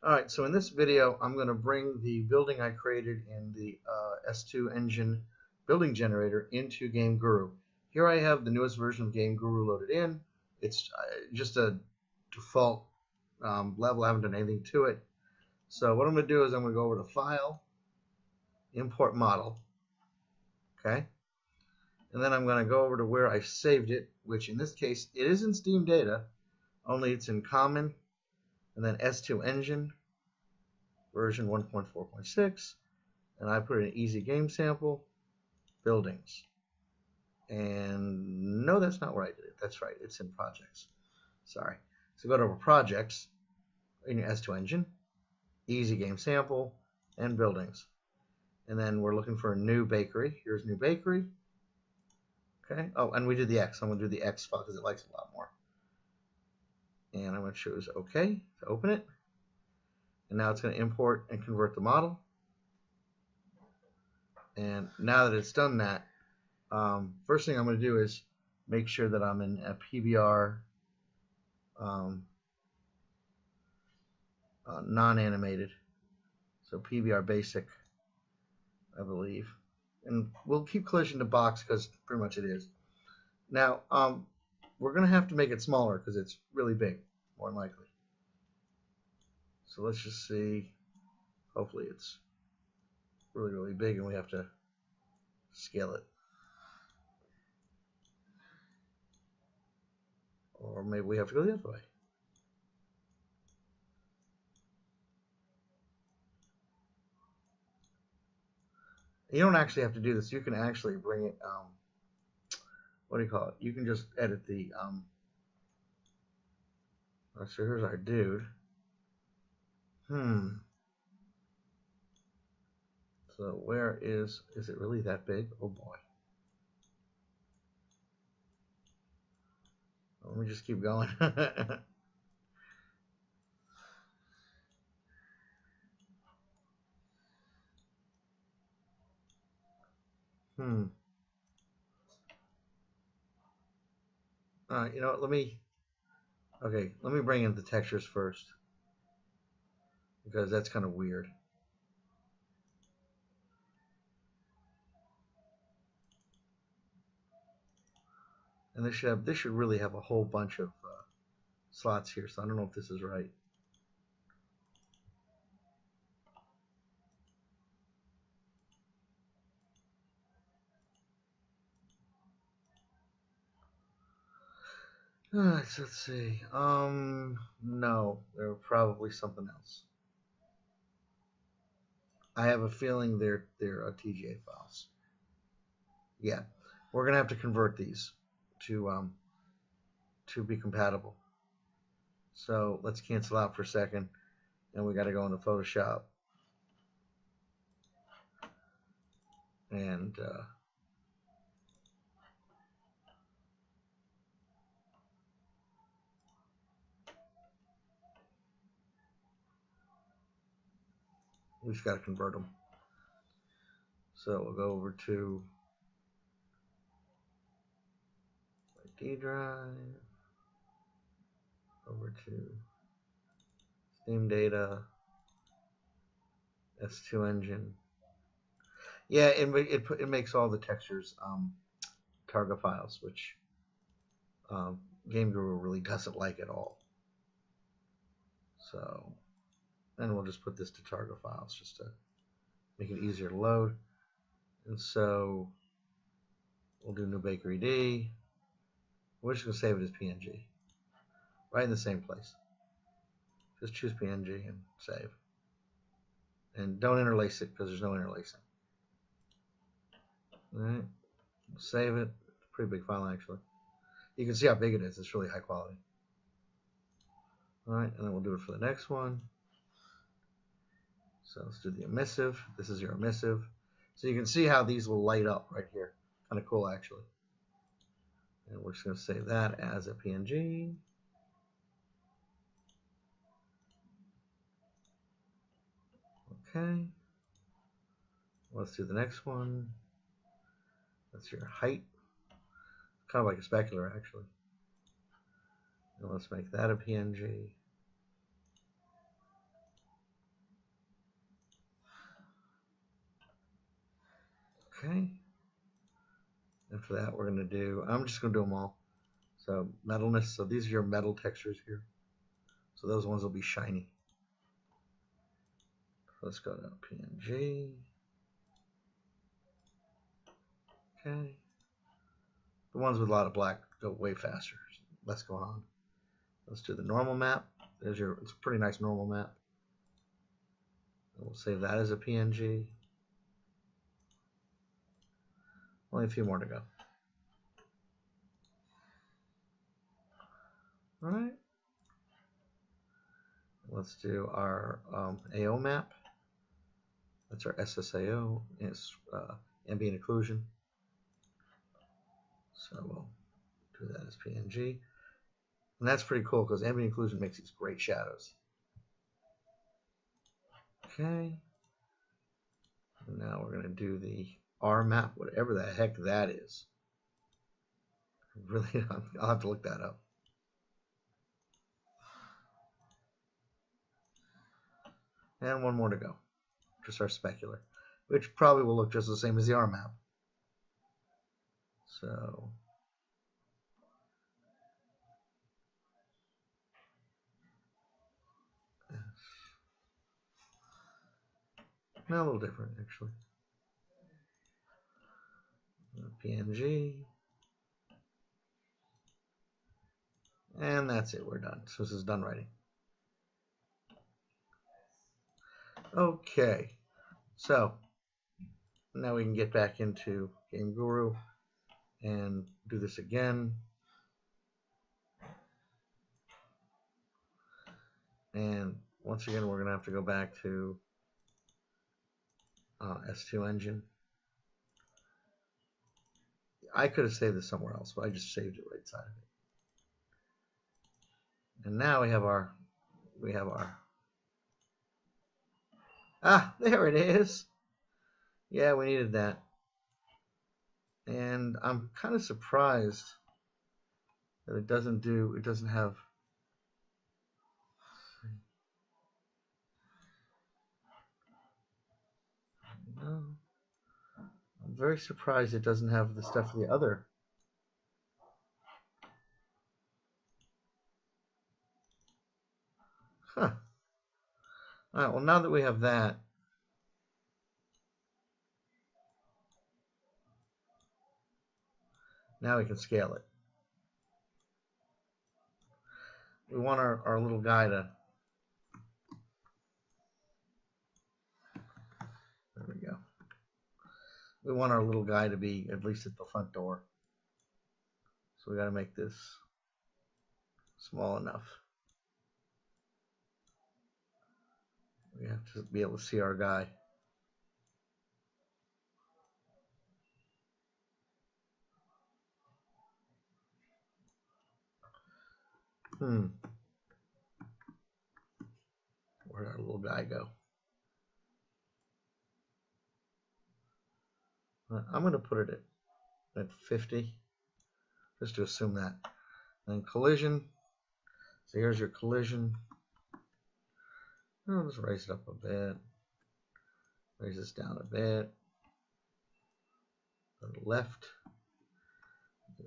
Alright, so in this video I'm going to bring the building I created in the S2 engine building generator into Game Guru. Here I have the newest version of Game Guru loaded in. It's just a default level. I haven't done anything to it. So what I'm going to do is I'm going to go over to File, Import Model, okay? And then I'm going to go over to where I saved it, which in this case it is in Steam Data, only it's in Common, and then S2 Engine, version 1.4.6, and I put in an easy game sample, buildings. And no, that's not where I did it. That's right, it's in projects. Sorry. So go to projects in your S2 Engine, easy game sample, and buildings. And then we're looking for a new bakery. Here's new bakery. Okay. Oh, and we did the X. I'm going to do the X file because it likes it a lot more. And I'm going to choose OK to open it. And now it's going to import and convert the model. And now that it's done that, first thing I'm going to do is make sure that I'm in a PBR non-animated. So PBR basic, I believe. And we'll keep collision to box because pretty much it is. Now, we're going to have to make it smaller because it's really big, more than likely. So let's just see. Hopefully it's really, really big and we have to scale it. Or maybe we have to go the other way. You don't actually have to do this. You can actually bring it, what do you call it? You can just edit the, so here's our dude. So where is it really that big? Oh boy. Let me just keep going. You know what, let me bring in the textures first, because that's kind of weird. And this should really have a whole bunch of slots here, so I don't know if this is right. So let's see. No, they're probably something else. I have a feeling they're TGA files. Yeah, we're gonna have to convert these to be compatible. So let's cancel out for a second, and we got to go into Photoshop and we just got to convert them. So we'll go over to D drive, over to Steam Data, S2 Engine. Yeah, it makes all the textures target files, which Game Guru really doesn't like at all. So, and we'll just put this to target files just to make it easier to load. And so we'll do new bakery D. We're just going to save it as PNG. Right in the same place. Just choose PNG and save. And don't interlace it because there's no interlacing. Alright. Save it. It's a pretty big file actually. You can see how big it is. It's really high quality. Alright, and then we'll do it for the next one. So let's do the emissive. This is your emissive. So you can see how these will light up right here. Kind of cool actually. And we're just going to save that as a PNG. Okay. Let's do the next one. That's your height. Kind of like a specular actually. And let's make that a PNG. Okay. After that, we're going to do, I'm just going to do them all. So metalness, so these are your metal textures here. So those ones will be shiny. Let's go to PNG. Okay. The ones with a lot of black go way faster. Less going on. Let's do the normal map. There's your, it's a pretty nice normal map. We'll save that as a PNG. Only a few more to go. All right. Let's do our AO map. That's our SSAO. It's ambient occlusion. So we'll do that as PNG. And that's pretty cool because ambient occlusion makes these great shadows. Okay. And now we're going to do the R map, whatever the heck that is. Really, I'll have to look that up. And one more to go. Just our specular, which probably will look just the same as the R map. So now a little different actually. PNG. And that's it, we're done. So this is done writing. Okay, so now we can get back into Game Guru and do this again. And once again, we're going to have to go back to S2 engine. I could have saved this somewhere else, but I just saved it right side of it. And now we have our there it is. Yeah, we needed that. And I'm kind of surprised that it doesn't have. No. I'm very surprised it doesn't have the stuff for the other. Huh. All right, well, now that we have that, now we can scale it. We want our little guy to, there we go. We want our little guy to be at least at the front door. So we got to make this small enough. We have to be able to see our guy. Where'd our little guy go? I'm going to put it at 50, just to assume that. And collision. So here's your collision. I'll just raise it up a bit. Raise this down a bit. To the left.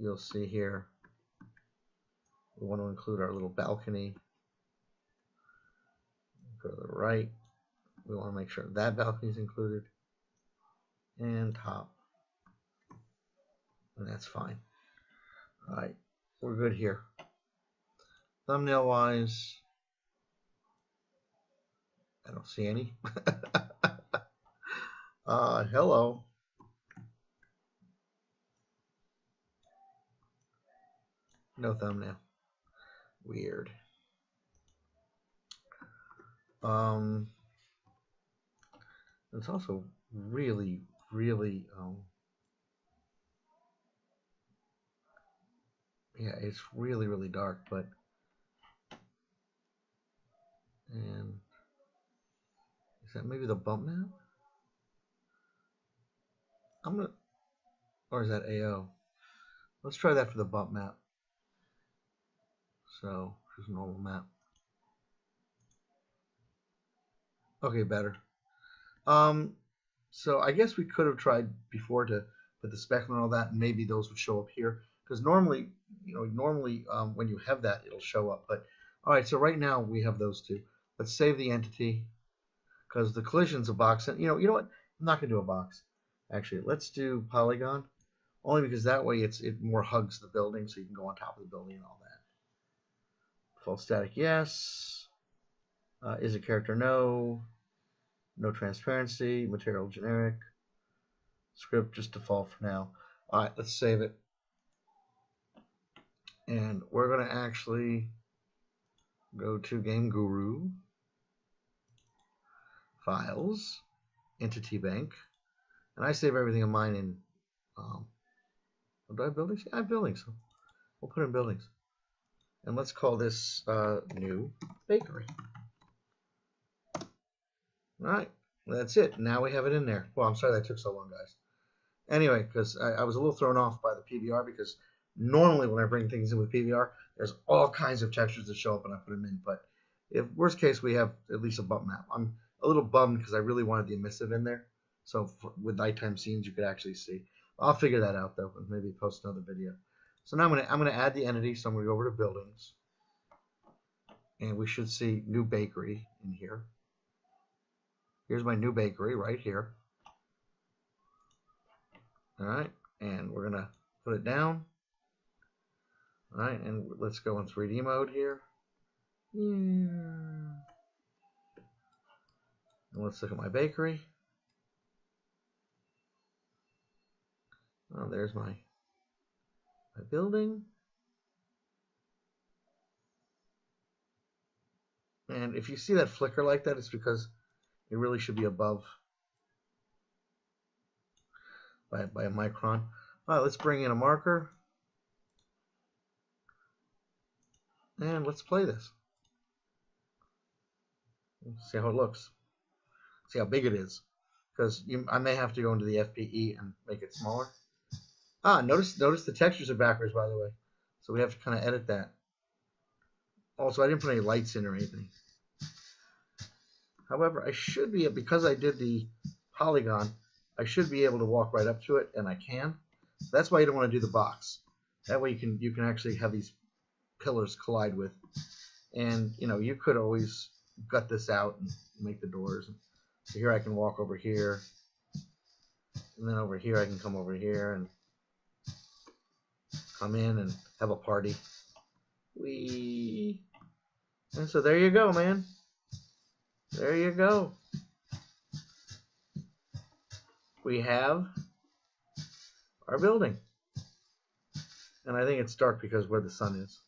You'll see here we want to include our little balcony. Go to the right. We want to make sure that balcony is included. And top. And that's fine. All right, we're good here. Thumbnail wise, I don't see any. Hello. No thumbnail. Weird. It's also really, yeah, it's really, really dark, but and is that maybe the bump map? Or is that AO? Let's try that for the bump map. So here's a normal map. Okay, better. So I guess we could have tried before to put the speckle and all that, and maybe those would show up here. Because normally, when you have that, it'll show up. But all right, so right now we have those two. Let's save the entity because the collision's a box. And you know what? I'm not gonna do a box. Actually, let's do polygon. Only because that way it more hugs the building, so you can go on top of the building and all that. Default static, yes. Is a character, no. No transparency. Material, generic. Script, just default for now. All right, let's save it. And we're going to actually go to Game Guru, Files, Entity Bank, and I save everything of mine in. Do I have buildings? Yeah, I have buildings. So we'll put in buildings. And let's call this New Bakery. All right, that's it. Now we have it in there. Well, I'm sorry that took so long, guys. Anyway, because I was a little thrown off by the PBR because normally when I bring things in with PBR, there's all kinds of textures that show up and I put them in. But if worst case, we have at least a bump map. I'm a little bummed because I really wanted the emissive in there. So with nighttime scenes, you could actually see. I'll figure that out though, and maybe post another video. So now I'm gonna add the entity. So I'm gonna go over to buildings, and we should see New Bakery in here. Here's my New Bakery right here. All right, and we're gonna put it down. All right, and let's go in 3D mode here. Yeah. And let's look at my bakery. Oh, there's my building. And if you see that flicker like that, it's because it really should be above by a micron. All right, let's bring in a marker. And let's play this. See how it looks. See how big it is. Because I may have to go into the FPE and make it smaller. Notice the textures are backwards, by the way. So we have to kind of edit that. Also, I didn't put any lights in or anything. However, I should be, because I did the polygon, I should be able to walk right up to it, and I can. That's why you don't want to do the box. That way you can actually have these pillars collide with. And you could always gut this out and make the doors. So here I can walk over here, and then over here I can come over here and come in and have a party. Whee! And so there you go, man. There you go. We have our building. And I think it's dark because where the sun is.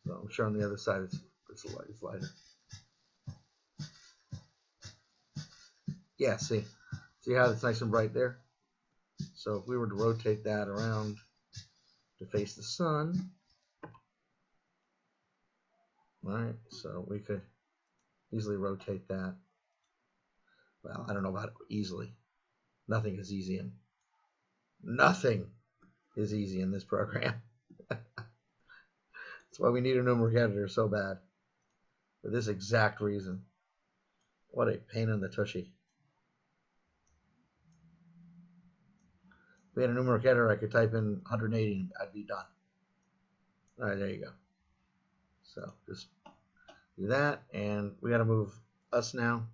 So I'm sure on the other side it's lighter. Yeah, see how it's nice and bright there? So if we were to rotate that around to face the sun, right? So we could easily rotate that. Well, I don't know about it easily. Nothing is easy in this program. That's why we need a numeric editor so bad. For this exact reason. What a pain in the tushy. If we had a numeric editor, I could type in 180 and I'd be done. All right, there you go. So just do that, and we got to move us now.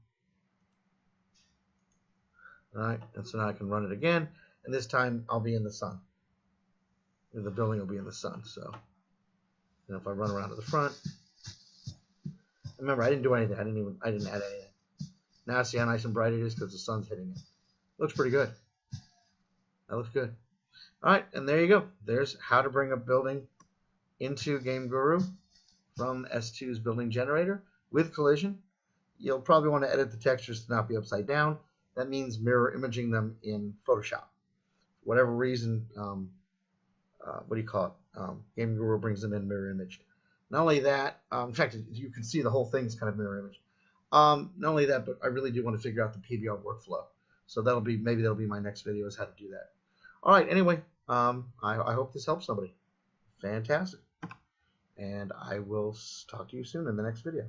All right, and so now I can run it again, and this time I'll be in the sun. The building will be in the sun. So if I run around to the front, remember I didn't do anything. I didn't add anything. Now see how nice and bright it is because the sun's hitting it. Looks pretty good. That looks good. All right, and there you go. There's how to bring a building into Game Guru from S2's building generator with collision. You'll probably want to edit the textures to not be upside down. That means mirror imaging them in Photoshop. For whatever reason, what do you call it? Game Guru brings them in mirror imaged. Not only that, in fact, you can see the whole thing's kind of mirror imaged. Not only that, but I really do want to figure out the PBR workflow. So maybe that'll be my next video, is how to do that. All right, anyway, I hope this helps somebody. Fantastic. And I will talk to you soon in the next video.